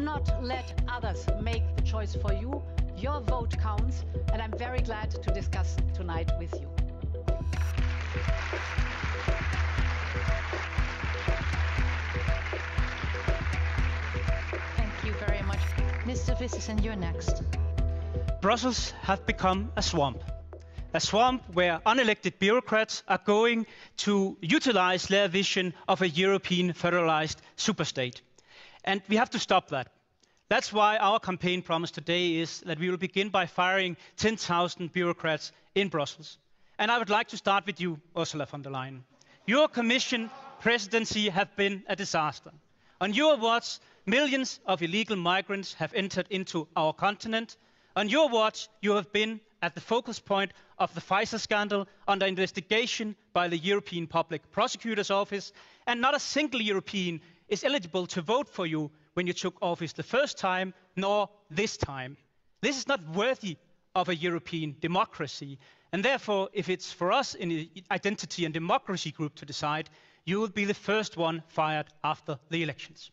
not let others make the choice for you. Your vote counts, and I'm very glad to discuss tonight with you. Thank you very much. Mr. Vistisen, you're next. Brussels have become a swamp where unelected bureaucrats are going to utilize their vision of a European federalized superstate. And we have to stop that. That's why our campaign promise today is that we will begin by firing 10,000 bureaucrats in Brussels. And I would like to start with you, Ursula von der Leyen. Your Commission presidency have been a disaster. On your watch, millions of illegal migrants have entered into our continent. On your watch, you have been at the focus point of the Pfizer scandal under investigation by the European Public Prosecutor's Office, and not a single European is eligible to vote for you when you took office the first time, nor this time. This is not worthy of a European democracy, and therefore, if it's for us in the Identity and Democracy Group to decide, you will be the first one fired after the elections.